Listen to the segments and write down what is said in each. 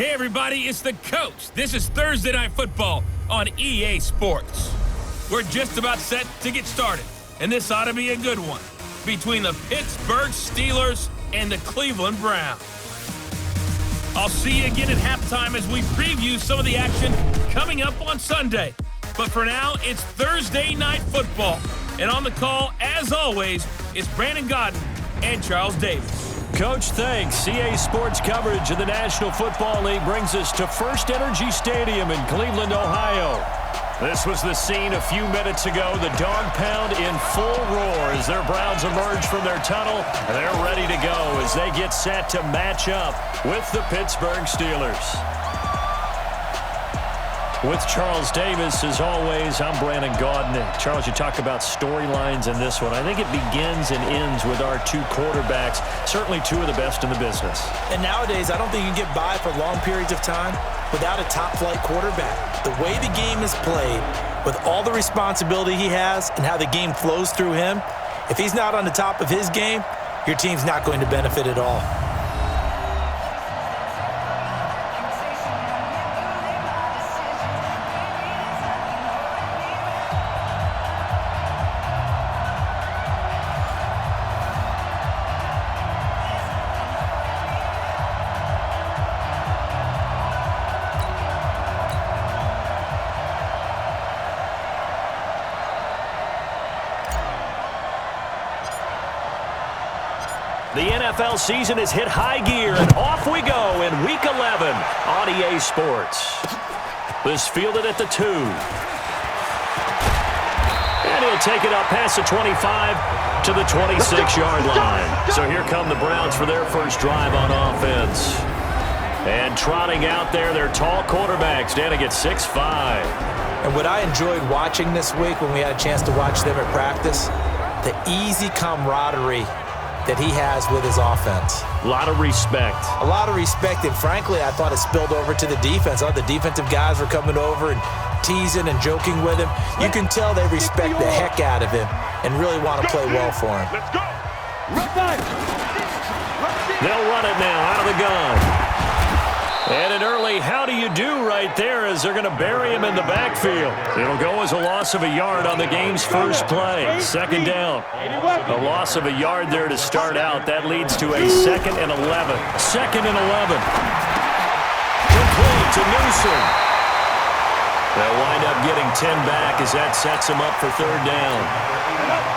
Hey everybody, it's the coach. This is Thursday Night Football on EA Sports. We're just about set to get started, and this ought to be a good one between the Pittsburgh Steelers and the Cleveland Browns. I'll see you again at halftime as we preview some of the action coming up on Sunday. But for now, it's Thursday Night Football. And on the call, as always, it's Brandon Godden and Charles Davis. Coach, thanks. CA Sports coverage of the National Football League brings us to First Energy Stadium in Cleveland, Ohio. This was the scene a few minutes ago. The dog pound in full roar as their Browns emerge from their tunnel. They're ready to go as they get set to match up with the Pittsburgh Steelers. With Charles Davis, as always, I'm Brandon Godden. Charles, you talk about storylines in this one. I think it begins and ends with our two quarterbacks, certainly two of the best in the business. And nowadays, I don't think you can get by for long periods of time without a top-flight quarterback. The way the game is played, with all the responsibility he has and how the game flows through him, if he's not on the top of his game, your team's not going to benefit at all. The NFL season has hit high gear, and off we go in Week 11 on EA Sports. This fielded at the 2. And he'll take it up past the 25 to the 26-yard line. So here come the Browns for their first drive on offense. And trotting out there, their tall quarterbacks standing at 6'5". And what I enjoyed watching this week when we had a chance to watch them at practice, the easy camaraderie that he has with his offense. A lot of respect. A lot of respect, and frankly, I thought it spilled over to the defense. All the defensive guys were coming over and teasing and joking with him. You can tell they respect the heck out of him and really want to play well for him. Let's go. They'll run it now out of the gun. And an early how do you do right there as they're going to bury him in the backfield. It'll go as a loss of a yard on the game's first play. Second down. A loss of a yard there to start out. That leads to a 2nd and 11. 2nd and 11. Complete to Newsom. They'll wind up getting 10 back as that sets them up for third down.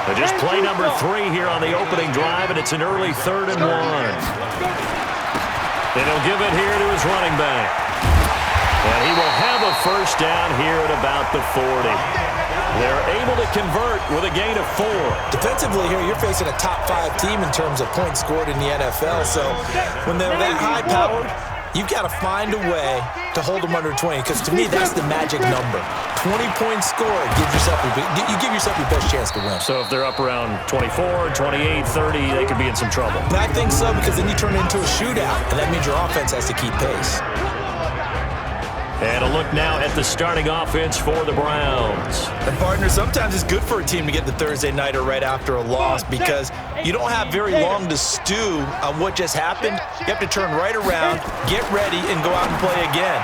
But just play number 3 here on the opening drive, and it's an early 3rd and 1. And he'll give it here to his running back. And he will have a first down here at about the 40. They're able to convert with a gain of 4. Defensively here, you're facing a top-5 team in terms of points scored in the NFL. So when they're that high-powered, you've got to find a way to hold them under 20. Because to me, that's the magic number. 20 points scored, you give yourself your best chance to win. So if they're up around 24, 28, 30, they could be in some trouble. And I think so, because then you turn it into a shootout, and that means your offense has to keep pace. And a look now at the starting offense for the Browns. And partner, sometimes it's good for a team to get the Thursday nighter right after a loss because you don't have very long to stew on what just happened. You have to turn right around, get ready, and go out and play again.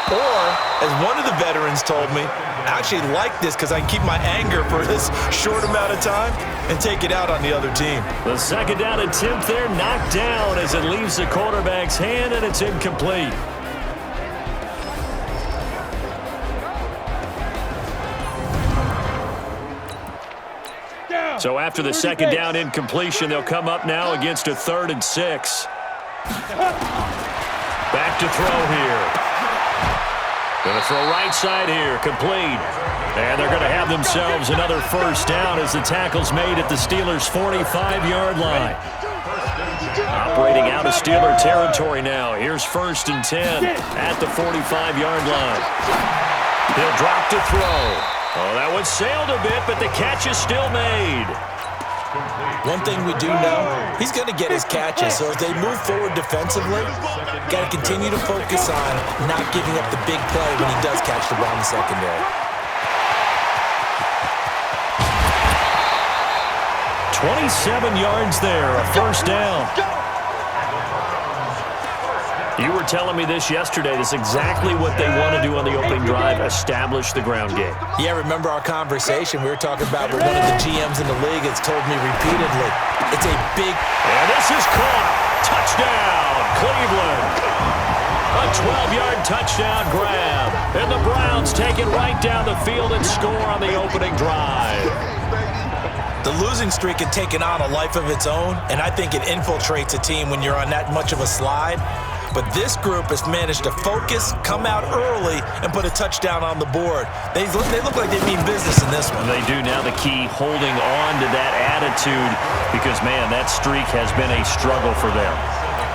Or, as one of the veterans told me, I actually like this because I can keep my anger for this short amount of time and take it out on the other team. The second down attempt there knocked down as it leaves the quarterback's hand, and it's incomplete. So after the second down incompletion, they'll come up now against a 3rd and 6. Back to throw here. Going to throw right side here, complete. And they're going to have themselves another first down as the tackle's made at the Steelers' 45-yard line. Operating out of Steeler territory now. Here's 1st and 10 at the 45-yard line. He'll drop to throw. Oh, that one sailed a bit, but the catch is still made. One thing we do know, he's going to get his catches. So as they move forward defensively, got to continue to focus on not giving up the big play when he does catch the ball in the secondary. 27 yards there, a first down. You were telling me this yesterday. This is exactly what they want to do on the opening drive, establish the ground game. Yeah, remember our conversation? We were talking about what one of the GMs in the league has told me repeatedly. It's a big... And this is caught. Touchdown, Cleveland. A 12-yard touchdown grab. And the Browns take it right down the field and score on the opening drive. The losing streak had taken on a life of its own, and I think it infiltrates a team when you're on that much of a slide. But this group has managed to focus, come out early, and put a touchdown on the board. They look like they mean business in this one. They do. Now the key, holding on to that attitude, because, man, that streak has been a struggle for them.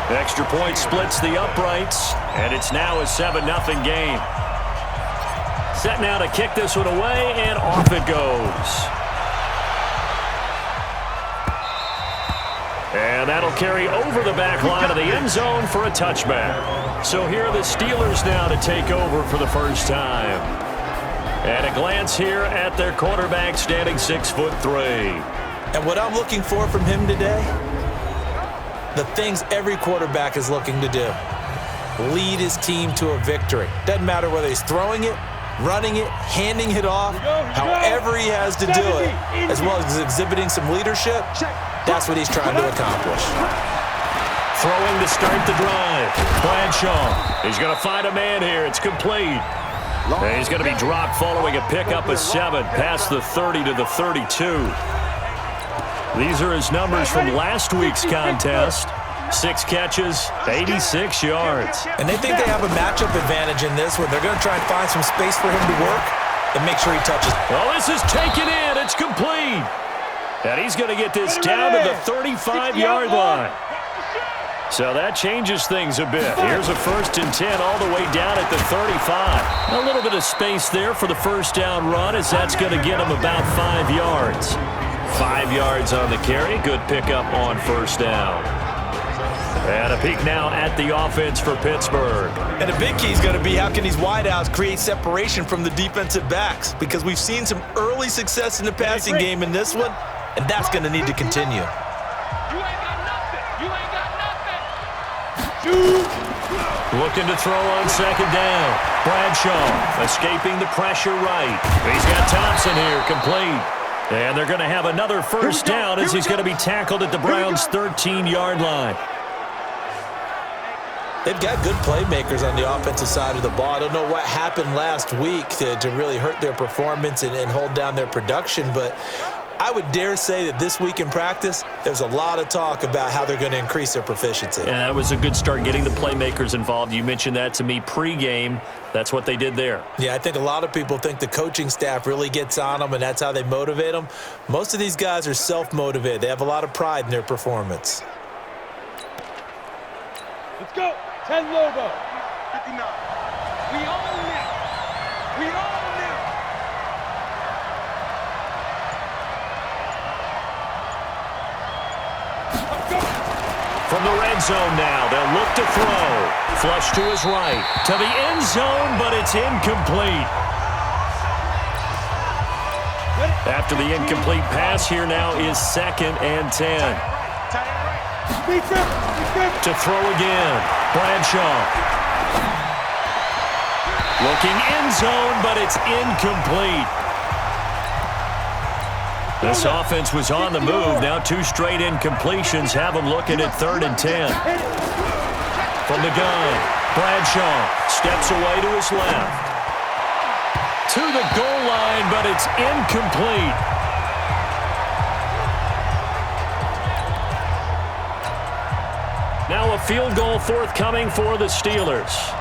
The extra point splits the uprights, and it's now a 7-0 game. Set now to kick this one away, and off it goes. And that'll carry over the back line of the end zone for a touchback. So here are the Steelers now to take over for the first time. And a glance here at their quarterback, standing 6'3". And what I'm looking for from him today, the things every quarterback is looking to do. Lead his team to a victory. Doesn't matter whether he's throwing it, running it, handing it off, however he has to do it, as well as exhibiting some leadership. That's what he's trying to accomplish. Throwing to start the drive. Bradshaw. He's going to find a man here. It's complete. And he's going to be dropped following a pickup of 7 past the 30 to the 32. These are his numbers from last week's contest. 6 catches, 86 yards. And they think they have a matchup advantage in this one. They're going to try and find some space for him to work and make sure he touches. Well, this is taken in. It's complete. And he's going to get this down to the 35-yard line. So that changes things a bit. Here's a 1st and 10 all the way down at the 35. A little bit of space there for the first down run, as that's going to get him about 5 yards. 5 yards on the carry. Good pickup on first down. And a peek now at the offense for Pittsburgh. And a big key is going to be how can these wideouts create separation from the defensive backs, because we've seen some early success in the passing game in this one, and that's going to need to continue. You ain't got nothing. You ain't got nothing. Looking to throw on 2nd down. Bradshaw escaping the pressure right. He's got Thompson here, complete. And they're going to have another first down as he's going to be tackled at the Browns' 13-yard line. They've got good playmakers on the offensive side of the ball. I don't know what happened last week to really hurt their performance and hold down their production, but I would dare say that this week in practice, there's a lot of talk about how they're going to increase their proficiency. And that was a good start, getting the playmakers involved. You mentioned that to me pregame. That's what they did there. Yeah, I think a lot of people think the coaching staff really gets on them, and that's how they motivate them. Most of these guys are self-motivated. They have a lot of pride in their performance. Let's go. 10 Lobo. 59. We all now. We all now. From the red zone now, they'll look to throw. Flush to his right. To the end zone, but it's incomplete. After the incomplete pass, here now is 2nd and 10. To throw again. Bradshaw. Looking end zone, but it's incomplete. This offense was on the move. Now 2 straight incompletions have them looking at 3rd and 10. From the gun, Bradshaw steps away to his left. To the goal line, but it's incomplete. Now a field goal forthcoming for the Steelers.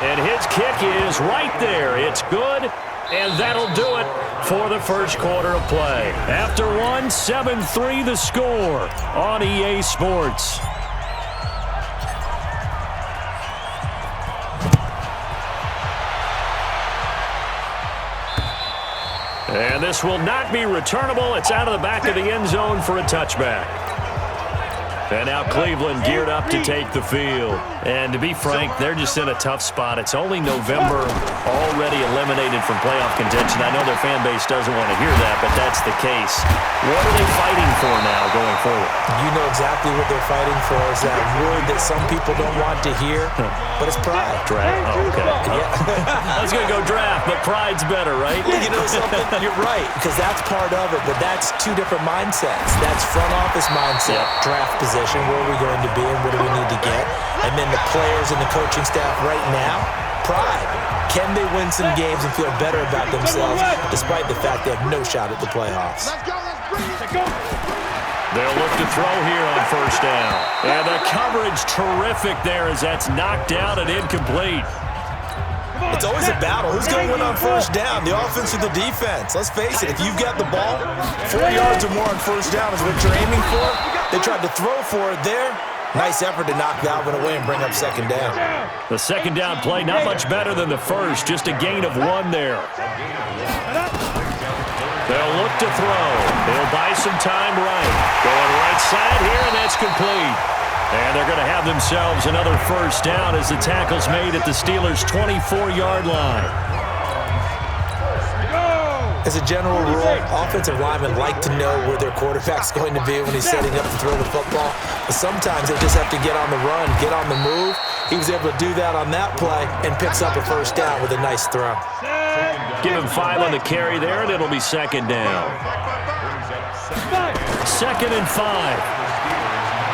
And his kick is right there. It's good, and that'll do it for the first quarter of play. After one, 7-3 the score on EA Sports. And this will not be returnable. It's out of the back of the end zone for a touchback. And now Cleveland geared up to take the field. And to be frank, they're just in a tough spot. It's only November, already eliminated from playoff contention. I know their fan base doesn't want to hear that, but that's the case. What are they fighting for now going forward? You know exactly what they're fighting for is that word that some people don't want to hear, but it's pride. Draft. Oh, okay. Yeah. I was going to go draft, but pride's better, right? You know something? You're right, because that's part of it, but that's two different mindsets. That's front office mindset, draft position, where are we going to be and what do we need to get? And then the players and the coaching staff right now, pride. Can they win some games and feel better about themselves despite the fact they have no shot at the playoffs? They'll look to throw here on first down. And the coverage terrific there as that's knocked down and incomplete. It's always a battle. Who's going to win on first down, the offense or the defense? Let's face it, if you've got the ball, 4 yards or more on first down is what you're aiming for. They tried to throw for it there. Nice effort to knock that one away and bring up second down. The second down play, not much better than the first, just a gain of 1 there. They'll look to throw. They'll buy some time right. Going right side here, and that's complete. And they're going to have themselves another first down as the tackle's made at the Steelers' 24-yard line. As a general rule, offensive linemen like to know where their quarterback's going to be when he's setting up to throw the football. But sometimes they just have to get on the run, get on the move. He was able to do that on that play and picks up a first down with a nice throw. Give him 5 on the carry there, and it'll be second down. 2nd and 5.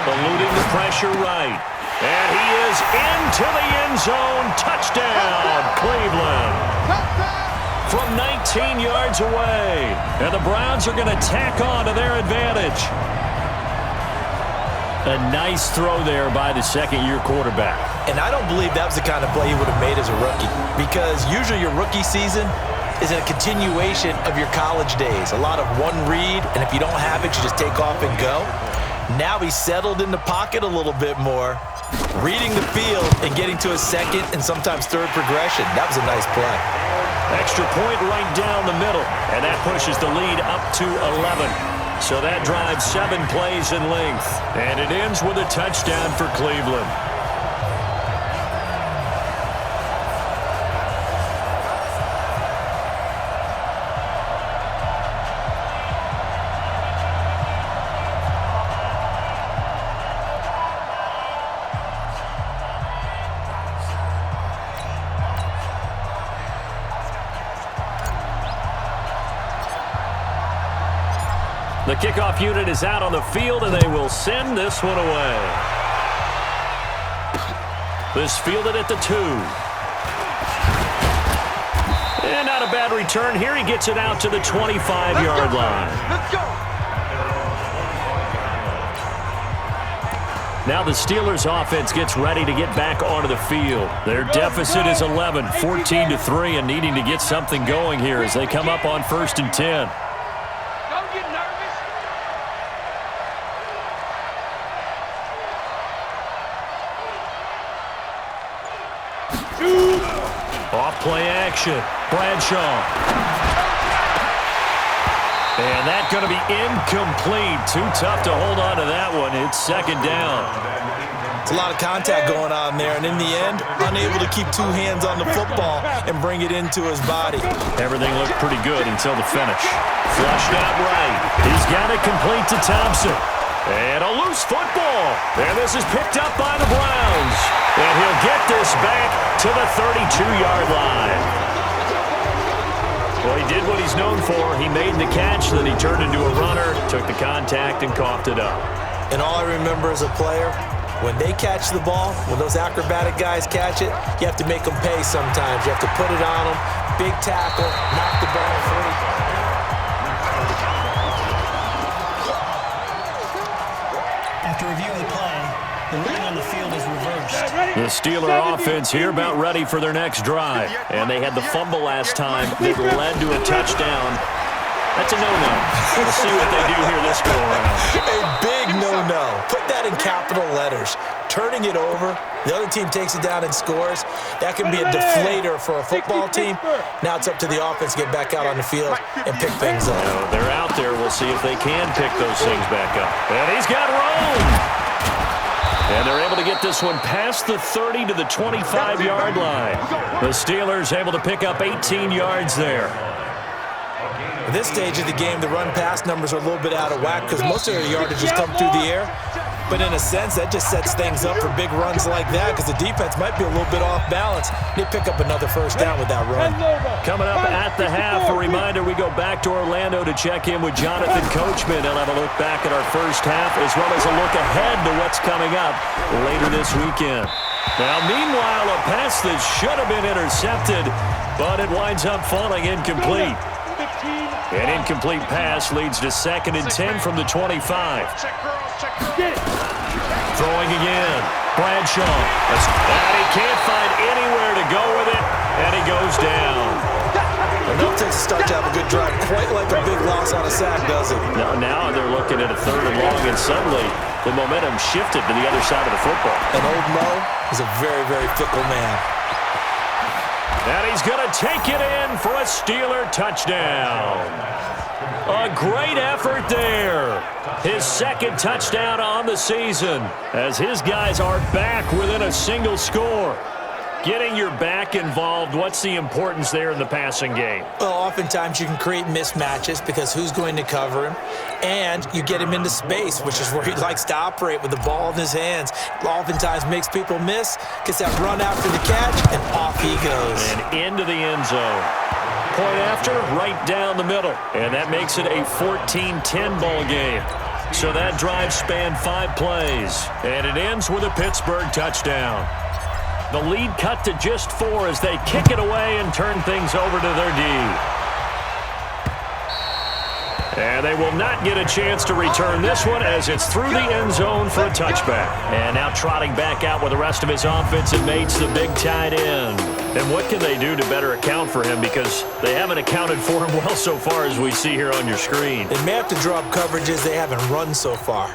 Eluding the pressure right. And he is into the end zone. Touchdown, Cleveland. From 19 yards away. And the Browns are going to tack on to their advantage. A nice throw there by the second-year quarterback. And I don't believe that was the kind of play he would have made as a rookie, because usually your rookie season is a continuation of your college days. A lot of one read, and if you don't have it, you just take off and go. Now he's settled in the pocket a little bit more, reading the field and getting to a second and sometimes third progression. That was a nice play. Extra point right down the middle, and that pushes the lead up to 11. So that drives 7 plays in length, and it ends with a touchdown for Cleveland. The kickoff unit is out on the field, and they will send this one away. This fielded at the 2. And not a bad return here. He gets it out to the 25-yard line. Let's go. Now the Steelers offense gets ready to get back onto the field. Their deficit is 11, 14-3, and needing to get something going here as they come up on 1st and 10. Don't get nervous. Off play action. Bradshaw. And that's going to be incomplete. Too tough to hold on to that one. It's second down. It's a lot of contact going on there, and in the end, unable to keep 2 hands on the football and bring it into his body. Everything looked pretty good until the finish. Flushed out right. He's got it complete to Thompson. And a loose football. And this is picked up by the Browns. And he'll get this back to the 32-yard line. Well, he did what he's known for. He made the catch, then he turned into a runner, took the contact, and coughed it up. And all I remember as a player, when they catch the ball, when those acrobatic guys catch it, you have to make them pay sometimes. You have to put it on them, big tackle, knock the ball free. After review of the play, the ruling on the field is reversed. The Steeler offense here about ready for their next drive. And they had the fumble last time that led to a touchdown. That's a no-no. We'll see what they do here this go-around. A big no-no. Put that in capital letters. Turning it over, the other team takes it down and scores. That can be a deflator for a football team. Now it's up to the offense to get back out on the field and pick things up. Well, they're out there. We'll see if they can pick those things back up. And he's got room. And they're able to get this one past the 30 to the 25-yard line. The Steelers able to pick up 18 yards there. At this stage of the game, the run-pass numbers are a little bit out of whack because most of their yardages come through the air. But in a sense, that just sets things up for big runs like that because the defense might be a little bit off balance. They pick up another first down with that run. Coming up at the half, a reminder, we go back to Orlando to check in with Jonathan Coachman. He'll have a look back at our first half as well as a look ahead to what's coming up later this weekend. Now, meanwhile, a pass that should have been intercepted, but it winds up falling incomplete. An incomplete pass leads to 2nd and 10 from the 25. Throwing again. Bradshaw. And he can't find anywhere to go with it, and he goes down. Enough takes a start to have a good drive, quite like a big loss on a sack, does it? Now they're looking at a 3rd and long, and suddenly the momentum shifted to the other side of the football. And old Mo is a very, very fickle man. And he's going to take it in for a Steeler touchdown. A great effort there. His 2nd touchdown on the season as his guys are back within a single score. Getting your back involved, what's the importance there in the passing game? Well, oftentimes you can create mismatches because who's going to cover him? And you get him into space, which is where he likes to operate with the ball in his hands. Oftentimes makes people miss, gets that run after the catch, and off he goes. And into the end zone. Point after, right down the middle. And that makes it a 14-10 ball game. So that drive spanned 5 plays. And it ends with a Pittsburgh touchdown. The lead cut to just 4 as they kick it away and turn things over to their D. And they will not get a chance to return this one as it's through the end zone for a touchback. And now trotting back out with the rest of his offensive mates, the big tight end. And what can they do to better account for him because they haven't accounted for him well so far as we see here on your screen. They may have to drop coverages they haven't run so far.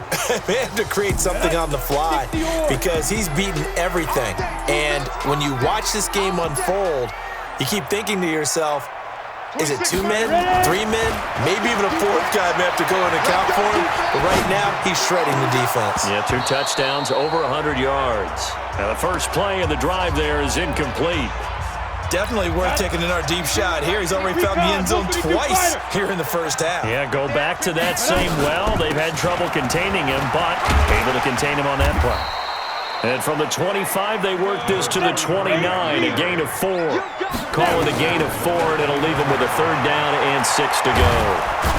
They have to create something on the fly because he's beaten everything. And when you watch this game unfold, you keep thinking to yourself, is it 2 men, 3 men, maybe even a 4th guy may have to go and account for him. But right now, he's shredding the defense. Yeah, 2 touchdowns, over 100 yards. Now the first play of the drive there is incomplete. Definitely worth taking in our deep shot here. He's already found the end zone twice here in the first half. Yeah, go back to that same well. They've had trouble containing him, but able to contain him on that play. And from the 25, they work this to the 29, a gain of 4. Call it a gain of 4, and it'll leave him with a 3rd down and 6 to go.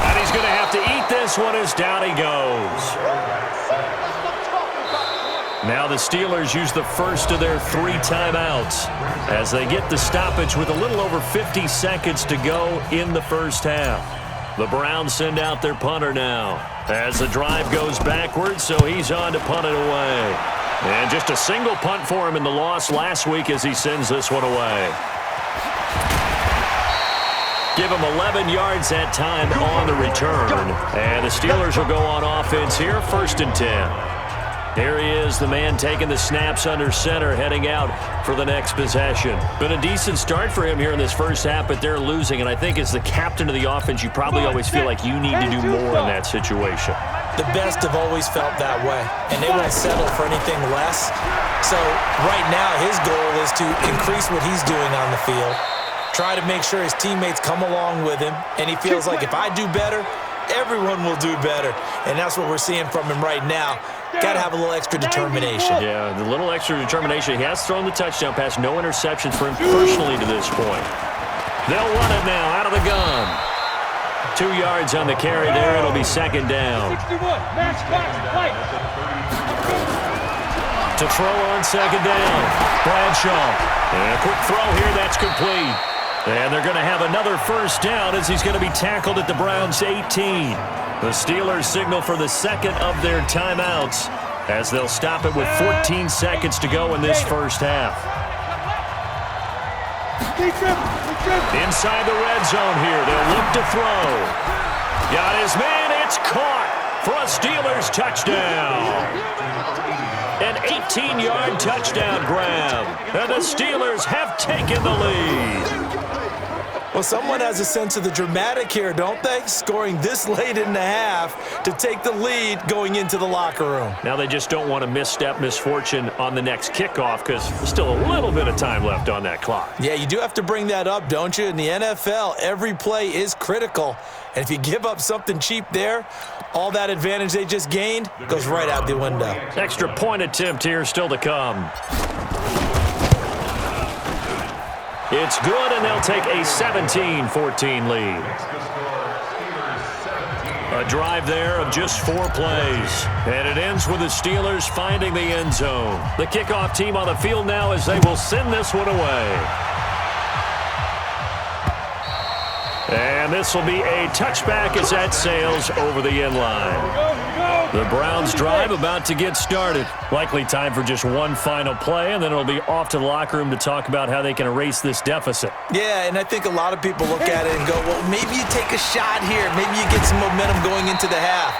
And he's going to have to eat this one as down he goes. Now the Steelers use the first of their 3 timeouts as they get the stoppage with a little over 50 seconds to go in the first half. The Browns send out their punter now as the drive goes backwards, so he's on to punt it away. And just a single punt for him in the loss last week as he sends this one away. Give him 11 yards that time on the return. And the Steelers will go on offense here, 1st and 10. Here he is, the man taking the snaps under center, heading out for the next possession. Been a decent start for him here in this first half, but they're losing. And I think as the captain of the offense, you probably always feel like you need to do more in that situation. The best have always felt that way, and they won't settle for anything less. So right now, his goal is to increase what he's doing on the field, try to make sure his teammates come along with him, and he feels like if I do better, everyone will do better. And that's what we're seeing from him right now. Got to have a little extra determination. Yeah, the little extra determination. He has thrown the touchdown pass. No interceptions for him personally to this point. They'll run it now out of the gun. 2 yards on the carry there. It'll be 2nd down. To throw on 2nd down. Bradshaw. And a quick throw here. That's complete. And they're going to have another first down as he's going to be tackled at the Browns' 18. The Steelers signal for the 2nd of their timeouts as they'll stop it with 14 seconds to go in this first half. Inside the red zone here, they'll look to throw. Got his man, it's caught for a Steelers touchdown. An 18-yard touchdown grab, and the Steelers have taken the lead. Well, someone has a sense of the dramatic here, don't they? Scoring this late in the half to take the lead going into the locker room. Now they just don't want to misfortune on the next kickoff because there's still a little bit of time left on that clock. Yeah, you do have to bring that up, don't you? In the NFL, every play is critical. And if you give up something cheap there, all that advantage they just gained goes right out the window. Extra point attempt here still to come. It's good, and they'll take a 17-14 lead. A drive there of just 4 plays. And it ends with the Steelers finding the end zone. The kickoff team on the field now as they will send this one away. And this will be a touchback as that sails over the end line. The Browns drive about to get started. Likely time for just one final play, and then it'll be off to the locker room to talk about how they can erase this deficit. Yeah, and I think a lot of people look at it and go, well, maybe you take a shot here. Maybe you get some momentum going into the half.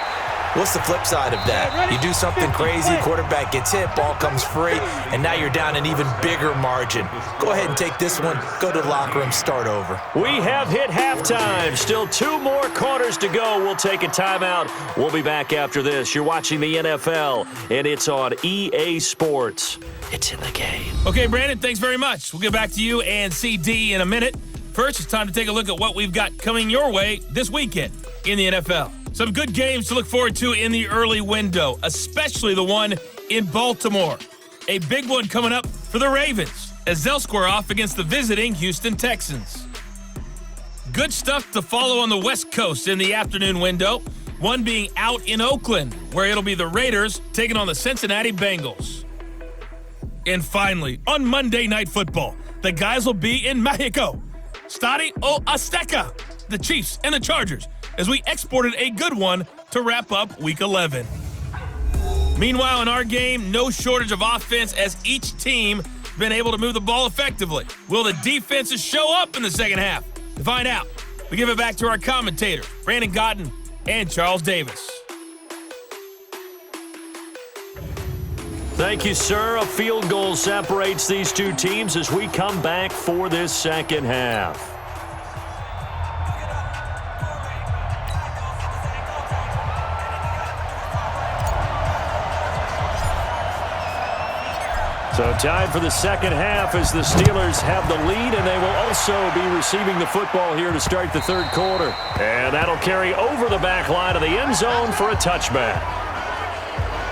What's the flip side of that? You do something crazy, quarterback gets hit, ball comes free, and now you're down an even bigger margin. Go ahead and take this one, go to the locker room, start over. We have hit halftime. Still 2 more quarters to go. We'll take a timeout. We'll be back after this. You're watching the NFL, and it's on EA Sports. It's in the game. Okay, Brandon, thanks very much. We'll get back to you and CD in a minute. First, it's time to take a look at what we've got coming your way this weekend in the NFL. Some good games to look forward to in the early window, especially the one in Baltimore. A big one coming up for the Ravens as they'll square off against the visiting Houston Texans. Good stuff to follow on the West Coast in the afternoon window, one being out in Oakland, where it'll be the Raiders taking on the Cincinnati Bengals. And finally, on Monday Night Football, the guys will be in Mexico. Stadio Azteca, the Chiefs and the Chargers, as we exported a good one to wrap up Week 11. Meanwhile, in our game, no shortage of offense as each team been able to move the ball effectively. Will the defenses show up in the second half? To find out, we give it back to our commentators, Brandon Godden and Charles Davis. Thank you, sir. A field goal separates these two teams as we come back for this second half. So tied for the second half as the Steelers have the lead, and they will also be receiving the football here to start the third quarter. And that'll carry over the back line of the end zone for a touchback.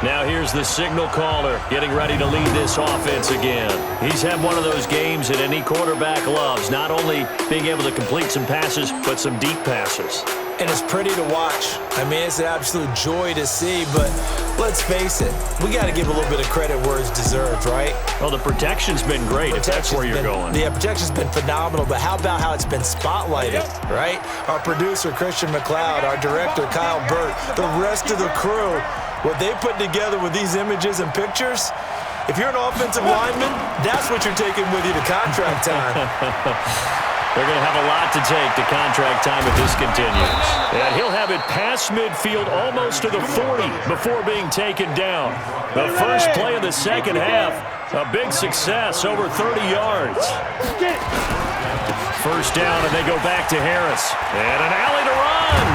Now here's the signal caller getting ready to lead this offense again. He's had one of those games that any quarterback loves, not only being able to complete some passes, but some deep passes. And it's pretty to watch. I mean, it's an absolute joy to see, but let's face it, we got to give a little bit of credit where it's deserved, right? Well, the protection's been great, if that's where you're going. Yeah, protection's been phenomenal, but how about how it's been spotlighted, right? Our producer, Christian McLeod, our director, Kyle Burt, the rest of the crew, what they put together with these images and pictures, if you're an offensive lineman, that's what you're taking with you to contract time. They're going to have a lot to take to contract time if this continues. And he'll have it past midfield almost to the 40 before being taken down. The first play of the second half, a big success, over 30 yards. First down, and they go back to Harris. And an alley to run.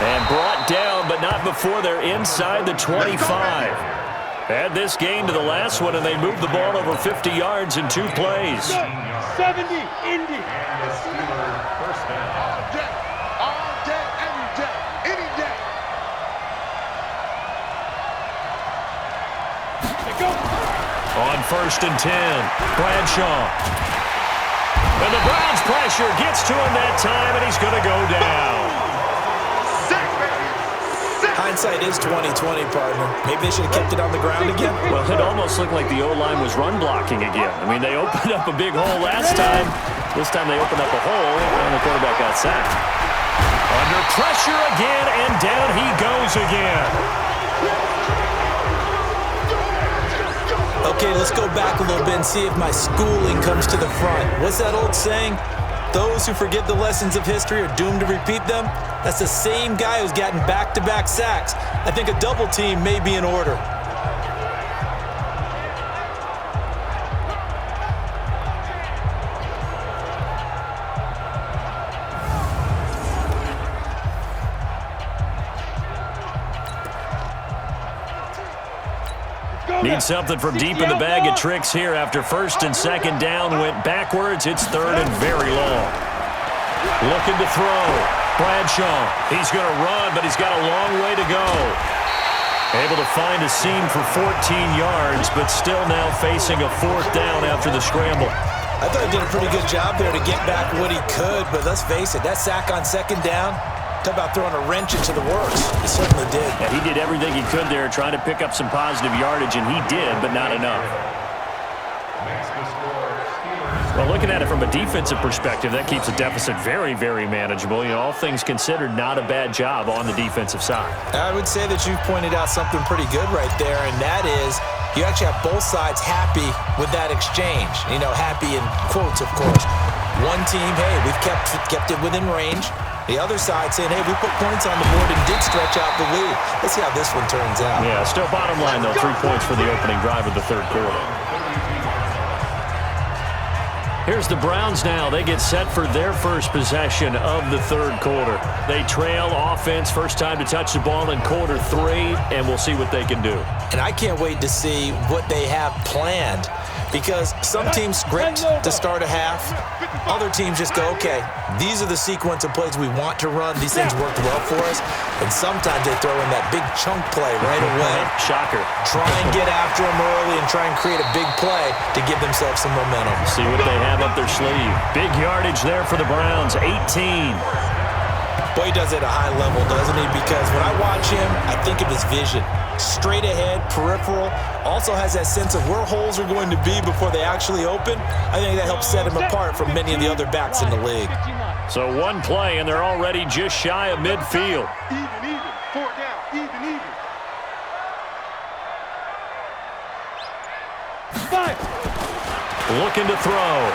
And brought down, but not before they're inside the 25. Add this game to the last one, and they moved the ball over 50 yards in 2 plays. 70, Indy. On 1st and 10, Bradshaw. And the Browns pressure gets to him that time, and he's going to go down. Hindsight is 20/20, partner. Maybe they should have kept it on the ground again. Well, it almost looked like the O-line was run blocking again. I mean, they opened up a big hole last time. This time they opened up a hole, and the quarterback got sacked. Under pressure again, and down he goes again. Okay, let's go back a little bit and see if my schooling comes to the front. What's that old saying? Those who forget the lessons of history are doomed to repeat them. That's the same guy who's gotten back-to-back sacks. I think a double team may be in order. Need something from deep in the bag of tricks here after first and second down went backwards. It's third and very long. Looking to throw. Bradshaw. He's going to run, but he's got a long way to go. Able to find a seam for 14 yards, but still now facing a fourth down after the scramble. I thought he did a pretty good job there to get back what he could, but let's face it, that sack on second down, talk about throwing a wrench into the works. He certainly did. Yeah, he did everything he could there, trying to pick up some positive yardage, and he did, but not enough. Well, looking at it from a defensive perspective, that keeps the deficit very, very manageable. You know, all things considered, not a bad job on the defensive side. I would say that you've pointed out something pretty good right there, and that is you actually have both sides happy with that exchange. You know, happy in quotes, of course. One team, hey, we've kept it within range. The other side saying, hey, we put points on the board and did stretch out the lead. Let's see how this one turns out. Yeah, still bottom line, though, 3 points for the opening drive of the third quarter. Here's the Browns now. They get set for their first possession of the third quarter. They trail offense, first time to touch the ball in quarter 3, and we'll see what they can do. And I can't wait to see what they have planned, because some teams script to start a half. Other teams just go, okay, these are the sequence of plays we want to run. These things worked well for us. And sometimes they throw in that big chunk play right away. Shocker. Try and get after them early and try and create a big play to give themselves some momentum. See what they have up their sleeve. Big yardage there for the Browns, 18. Boy, he does it at a high level, doesn't he? Because when I watch him, I think of his vision. Straight ahead, peripheral, also has that sense of where holes are going to be before they actually open. I think that helps set him apart from many of the other backs in the league. So one play, and they're already just shy of midfield. Even, 4 down, even. 5. Looking to throw.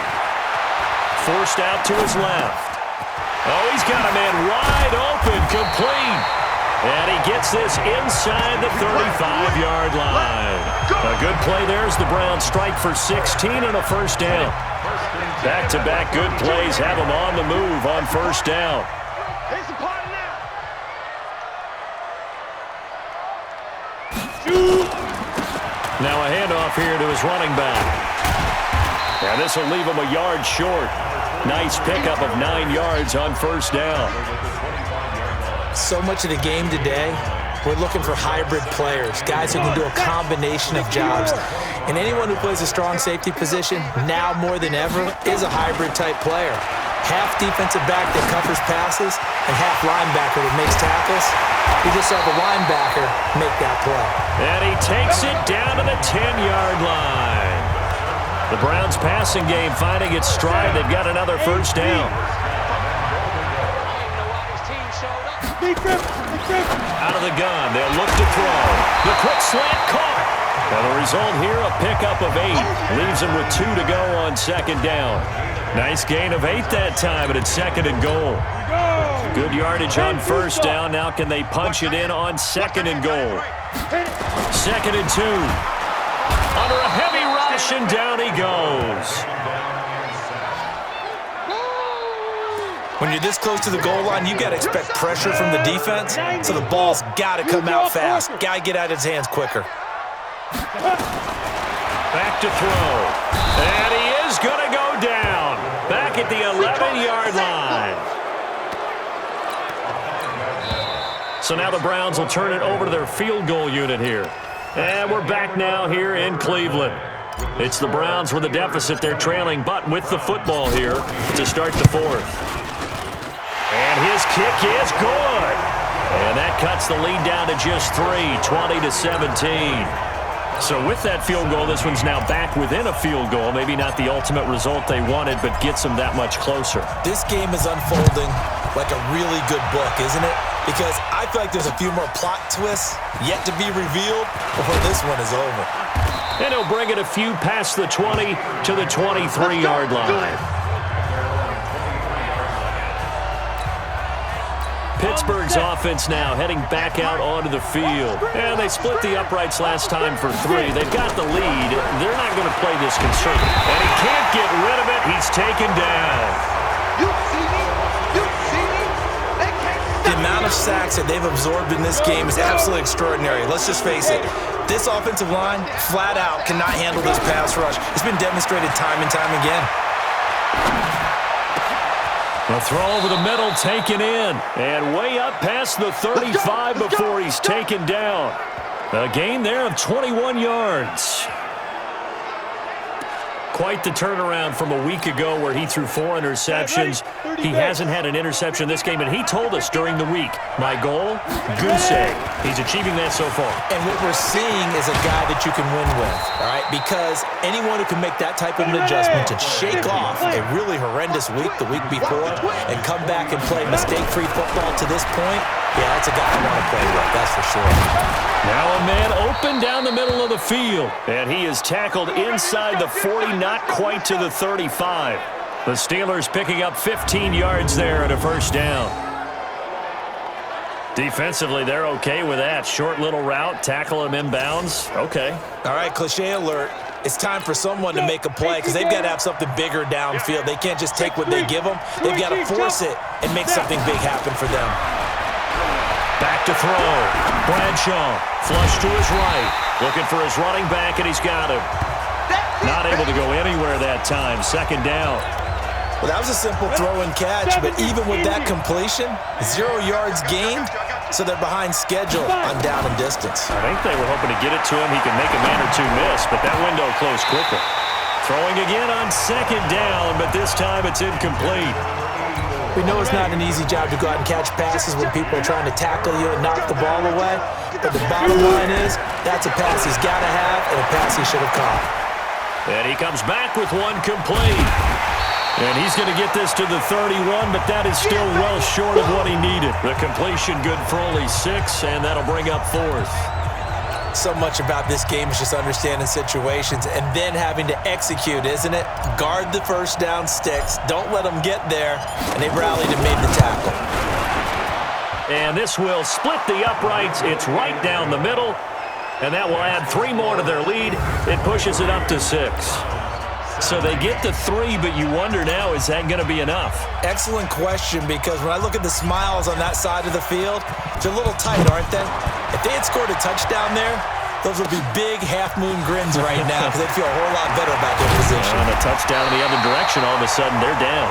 Forced out to his left. Oh, he's got a man wide open, complete. And he gets this inside the 35-yard line. A good play there as the Browns strike for 16 and a first down. Back-to-back good plays have them on the move on first down. Now a handoff here to his running back. And this will leave him a yard short. Nice pickup of 9 yards on first down. So much of the game today, we're looking for hybrid players, guys who can do a combination of jobs. And anyone who plays a strong safety position, now more than ever, is a hybrid-type player. Half defensive back that covers passes and half linebacker that makes tackles. We just saw the linebacker make that play. And he takes it down to the 10-yard line. The Browns passing game finding its stride. They've got another first down. Out of the gun, they'll look to throw. The quick slant caught. And the result here, a pickup of 8. Leaves them with 2 to go on second down. Nice gain of 8 that time, and it's second and goal. Good yardage on first down. Now can they punch it in on second and goal? Second and 2. Under a heavy rush, and down he goes. When you're this close to the goal line, you got to expect pressure from the defense, so the ball's got to come out fast. Got to get out of his hands quicker. Back to throw. And he is going to go down. Back at the 11-yard line. So now the Browns will turn it over to their field goal unit here. And we're back now here in Cleveland. It's the Browns with a deficit. They're trailing, but with the football here to start the fourth. And his kick is good. And that cuts the lead down to just 3, 20-17. So with that field goal, this one's now back within a field goal. Maybe not the ultimate result they wanted, but gets them that much closer. This game is unfolding like a really good book, isn't it? Because I feel like there's a few more plot twists yet to be revealed before this one is over. And he'll bring it a few past the 20 to the 23-yard line. Pittsburgh's offense now heading back out onto the field. And they split the uprights last time for 3. They've got the lead. They're not going to play this conservative. And he can't get rid of it. He's taken down. The amount of sacks that they've absorbed in this game is absolutely extraordinary. Let's just face it. This offensive line, flat out, cannot handle this pass rush. It's been demonstrated time and time again. The throw over the middle, taken in. And way up past the 35 before he's taken down. A gain there of 21 yards. Quite the turnaround from a week ago where he threw 4 interceptions. He hasn't had an interception this game, and he told us during the week, my goal, goose egg. He's achieving that so far. And what we're seeing is a guy that you can win with, all right? Because anyone who can make that type of an adjustment to shake off a really horrendous week the week before and come back and play mistake-free football to this point, yeah, that's a guy I want to play with, that's for sure. Now a man open down the middle of the field. And he is tackled inside the 40, not quite to the 35. The Steelers picking up 15 yards there and a first down. Defensively, they're okay with that. Short little route, tackle him inbounds. Okay. All right, cliche alert. It's time for someone to make a play because they've got to have something bigger downfield. They can't just take what they give them. They've got to force it and make something big happen for them. Back to throw. Bradshaw, flush to his right. Looking for his running back, and he's got him. Not able to go anywhere that time. Second down. Well, that was a simple throw and catch, but even with that completion, 0 yards gained, so they're behind schedule on down and distance. I think they were hoping to get it to him. He can make a man or two miss, but that window closed quickly. Throwing again on second down, but this time it's incomplete. We know it's not an easy job to go out and catch passes when people are trying to tackle you and knock the ball away, but the bottom line is that's a pass he's got to have and a pass he should have caught. And he comes back with one complete. And he's going to get this to the 31, but that is still well short of what he needed. The completion good for only 6, and that'll bring up 4th. So much about this game is just understanding situations and then having to execute, isn't it? Guard the first down sticks. Don't let them get there. And they rallied and made the tackle. And this will split the uprights. It's right down the middle. And that will add 3 more to their lead. It pushes it up to 6. So they get the 3, but you wonder now, is that going to be enough? Excellent question, because when I look at the smiles on that side of the field, they're a little tight, aren't they? If they had scored a touchdown there, those would be big half-moon grins right now because they'd feel a whole lot better about their position. And a touchdown in the other direction, all of a sudden they're down.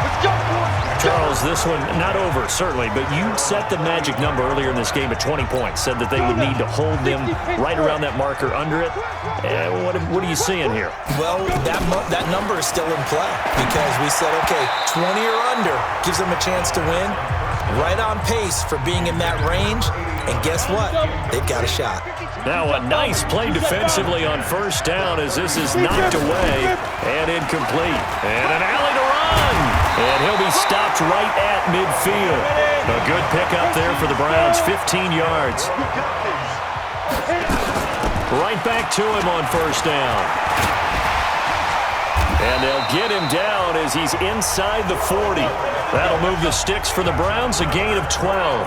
Let's go, boys. Charles, this one not over, certainly, but you set the magic number earlier in this game at 20 points, said that they would need to hold them right around that marker under it. What are you seeing here? Well, that number is still in play because we said, okay, 20 or under gives them a chance to win. Right on pace for being in that range, and guess what? They've got a shot. Now a nice play defensively on first down as this is knocked away and incomplete. And an alley to run. And he'll be stopped right at midfield. A good pickup there for the Browns, 15 yards. Right back to him on first down. And they'll get him down as he's inside the 40. That'll move the sticks for the Browns, a gain of 12.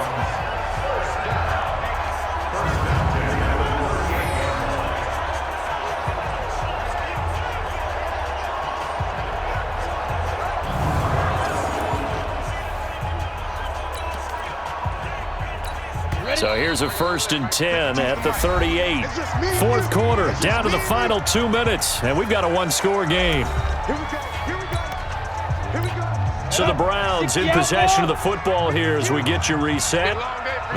So here's a 1st and 10 at the 38. 4th quarter, down to the final 2 minutes, and we've got a 1-score game. So the Browns in possession of the football here as we get you reset.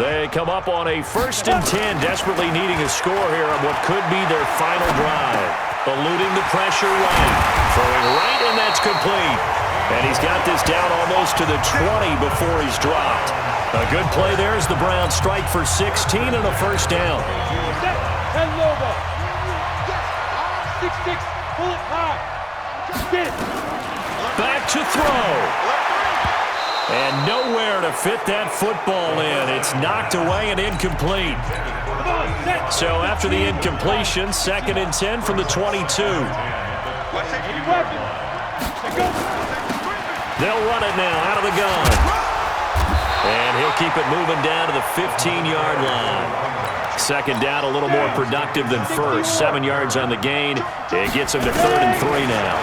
They come up on a 1st and 10, desperately needing a score here on what could be their final drive. Eluding the pressure right. Throwing right, and that's complete. And he's got this down almost to the 20 before he's dropped. A good play there as the Browns strike for 16 and a first down. 10 Lobo. 6-6. Pull it high. Get it. Back to throw. And nowhere to fit that football in. It's knocked away and incomplete. So after the incompletion, 2nd and 10 from the 22. They'll run it now out of the gun. And he'll keep it moving down to the 15-yard line. Second down, a little more productive than first. 7 yards on the gain. It gets him to 3rd and 3 now.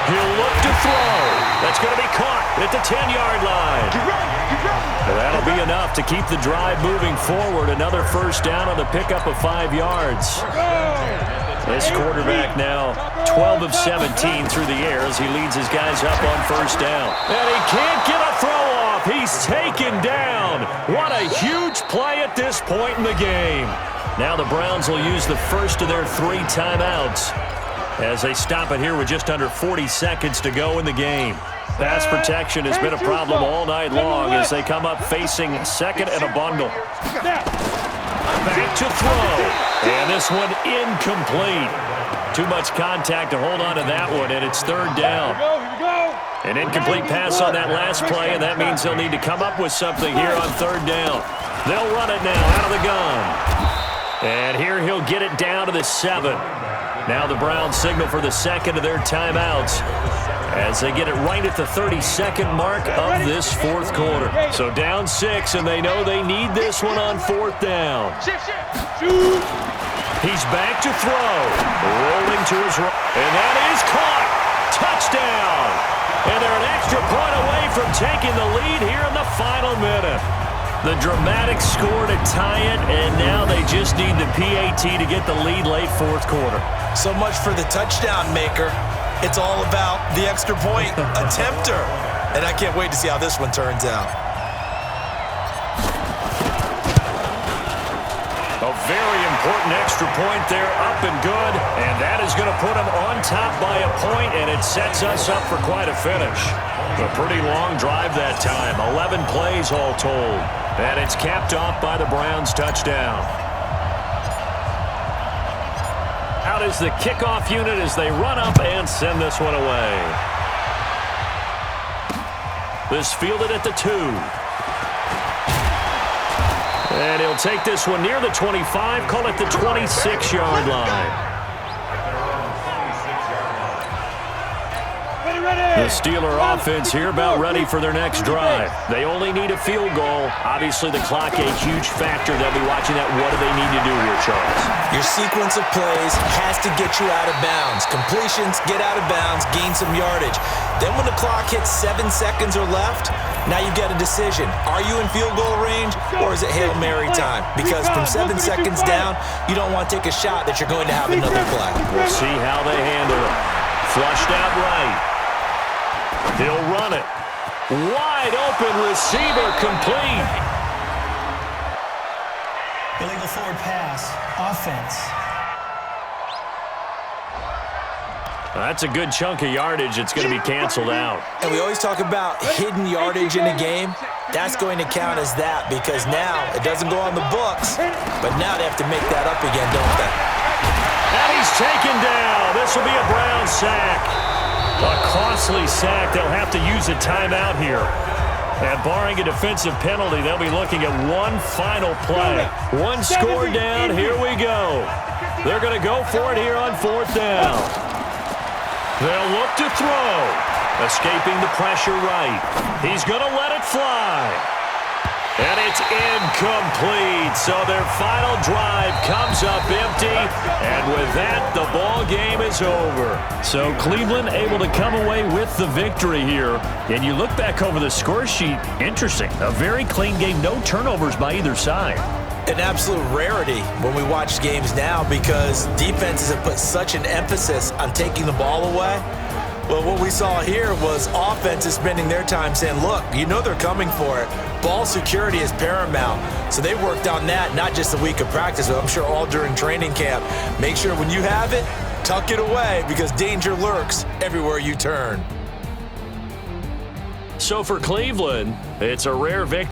He'll look to throw. That's going to be caught at the 10-yard line. Well, that'll be enough to keep the drive moving forward. Another first down on the pickup of 5 yards. This quarterback now 12 of 17 through the air as he leads his guys up on first down. And he can't get a throw off. He's taken down. What a huge play at this point in the game. Now the Browns will use the first of their 3 timeouts as they stop it here with just under 40 seconds to go in the game. Pass protection has been a problem all night long as they come up facing second and a bundle. Back to throw. And this one incomplete. Too much contact to hold on to that one, and it's third down. An incomplete pass on that last play, and that means they'll need to come up with something here on third down. They'll run it now out of the gun. And here he'll get it down to the 7. Now the Browns signal for the second of their timeouts as they get it right at the 32nd mark of this fourth quarter. So down 6, and they know they need this one on fourth down. He's back to throw. Rolling to his right. And that is caught. Touchdown. And they're an extra point away from taking the lead here in the final minute. The dramatic score to tie it, and now they just need the PAT to get the lead late fourth quarter. So much for the touchdown maker. It's all about the extra point attempter. And I can't wait to see how this one turns out. A very important extra point there, up and good. And that is going to put them on top by a point, and it sets us up for quite a finish. A pretty long drive that time, 11 plays all told. And it's capped off by the Browns' touchdown. Out is the kickoff unit as they run up and send this one away. This fielded at the 2. And he'll take this one near the 25, call it the 26-yard line. The Steeler offense here about ready for their next drive. They only need a field goal. Obviously, the clock a huge factor. They'll be watching that. What do they need to do here, Charles? Your sequence of plays has to get you out of bounds. Completions, get out of bounds, gain some yardage. Then when the clock hits 7 seconds or left, now you get a decision. Are you in field goal range, or is it Hail Mary time? Because from 7 seconds down, you don't want to take a shot that you're going to have another play. We'll see how they handle it. Flushed out right. He'll run it. Wide open receiver, complete. Illegal forward pass. Offense. That's a good chunk of yardage. It's going to be canceled out. And we always talk about hidden yardage in a game. That's going to count as that because now it doesn't go on the books, but now they have to make that up again, don't they? And he's taken down. This will be a Brown sack. A costly sack. They'll have to use a timeout here. And barring a defensive penalty, they'll be looking at one final play. One score down. Here we go. They're going to go for it here on fourth down. They'll look to throw. Escaping the pressure right. He's going to let it fly. And it's incomplete. So their final drive comes up empty. And with that, the ball game is over. So Cleveland able to come away with the victory here. And you look back over the score sheet, interesting. A very clean game, no turnovers by either side. An absolute rarity when we watch games now because defenses have put such an emphasis on taking the ball away. Well, what we saw here was offenses spending their time saying, look, you know they're coming for it. Ball security is paramount. So they worked on that not just a week of practice, but I'm sure all during training camp. Make sure when you have it, tuck it away because danger lurks everywhere you turn. So for Cleveland, it's a rare victory.